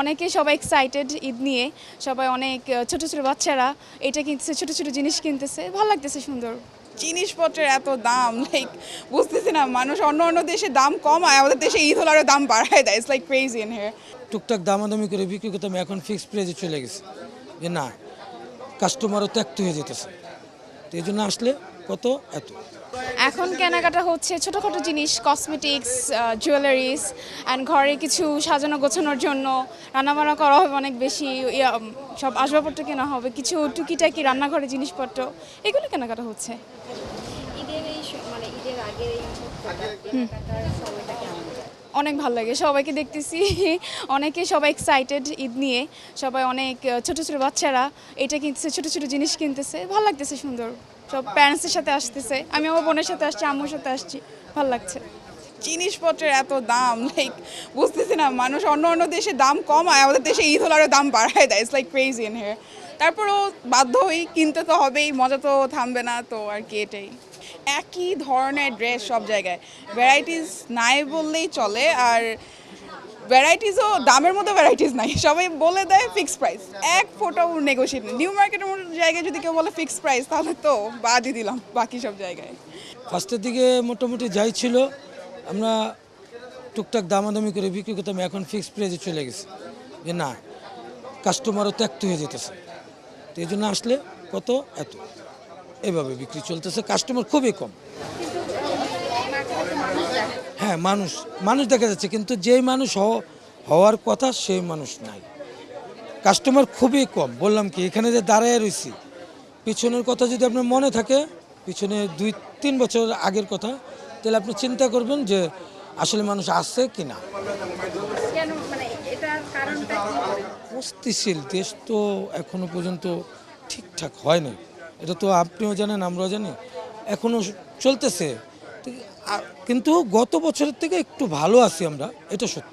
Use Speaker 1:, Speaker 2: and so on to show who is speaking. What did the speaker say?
Speaker 1: অনেকে সবাই এক্সাইটেড ঈদ নিয়ে, সবাই অনেক ছোট ছোট বাচ্চারা এটা কিনতেছে, ছোট ছোট জিনিস কিনতেছে, ভালো লাগতেছে, সুন্দর।
Speaker 2: জিনিসপত্রের এত দাম লাইক বুঝতেছি না, মানুষ অন্য অন্য দেশে দাম কমায়, আমাদের দেশে ঈদ হলে আরো দাম বাড়ায় দেয়। It's like crazy in here.
Speaker 3: টুকটাক দামাদামি করে বিক্রি করতাম, এখন ফিক্সড প্রাইজে চলে গেছে যে না, কাস্টমারও ত্যাক্ত হয়ে যেতেছে। তো এই জন্য আসলে কত এত।
Speaker 1: এখন কেনাকাটা হচ্ছে ছোটোখাটো জিনিস, কসমেটিক্স, জুয়েলারিস অ্যান্ড ঘরে কিছু সাজানো গোছানোর জন্য রান্নাবান্না করা হবে অনেক বেশি, সব আসবাবপত্র কেনা হবে, কিছু টুকিটাকি রান্নাঘরে জিনিসপত্র, এগুলো কেনাকাটা হচ্ছে।
Speaker 4: ঈদের এই মানে ঈদের আগের এই কেনাকাটার সময়টা কেমন যায়?
Speaker 1: অনেক ভালো লাগে, সবাইকে দেখতেছি অনেকে সবাই এক্সাইটেড ঈদ নিয়ে, সবাই অনেক ছোট ছোট বাচ্চারা এটা কিনতেছে, ছোট ছোট জিনিস কিনতেছে, ভালো লাগতেছে, সুন্দর। সব প্যারেন্টসের সাথে আসতেছে, আমি আমার বোনের সাথে আসছি, আম্মুর সাথে আসছি, ভালো লাগছে।
Speaker 2: জিনিসপত্রের এত দাম লাইক বুঝতেছি না, মানুষ অন্য অন্য দেশে দাম কমায়, আমাদের দেশে ঈদ হলে আরো দাম বাড়ায় দেয়। It's like crazy in here. তারপরেও বাধ্য হই, কিনতে তো হবেই, মজা তো থামবে না, তো আর কি এটাই। একই ধরনের ড্রেস সব জায়গায়, ভ্যারাইটিস নাই বললেই চলে। আর ভ্যারাইটিসও দামের মতো ভ্যারাইটিস নাই, সবাই বলে দেয় ফিক্সড প্রাইস, এক ফোটাও নেগোশিয়েট নেই। নিউ মার্কেটের মতো জায়গায় যদি কেউ বলে ফিক্সড প্রাইস, তাহলে তো বাদই দিলাম বাকি সব জায়গায়।
Speaker 3: ফার্স্টের দিকে মোটামুটি যাই ছিল, আমরা টুকটাক দামাদামি করে বিক্রি করতাম, এখন ফিক্সড প্রাইজে চলে গেছে যে না, কাস্টমারও ত্যাক্ত হয়ে যেতেছে। তো এই জন্য আসলে কত এত, এভাবে বিক্রি চলতেছে, কাস্টমার খুবই কম। হ্যাঁ, মানুষ মানুষ দেখা যাচ্ছে, কিন্তু যেই মানুষ হওয়ার কথা সেই মানুষ নাই, কাস্টমার খুবই কম। বললাম কি, এখানে যে দাঁড়ায় রয়েছি, পিছনের কথা যদি আপনার মনে থাকে, পিছনে 2-3 বছর আগের কথা, তাহলে আপনি চিন্তা করবেন যে আসলে মানুষ আসছে কি না।
Speaker 4: কেন মানে এটার কারণটা কি?
Speaker 3: অস্থিতিশীল দেশ তো এখনো পর্যন্ত ঠিকঠাক হয় না, এটা তো আপনিও জানেন, আমরাও জানি, এখনো চলতেছে। কিন্তু গত বছরের থেকে একটু ভালো আছি আমরা, এটা সত্য।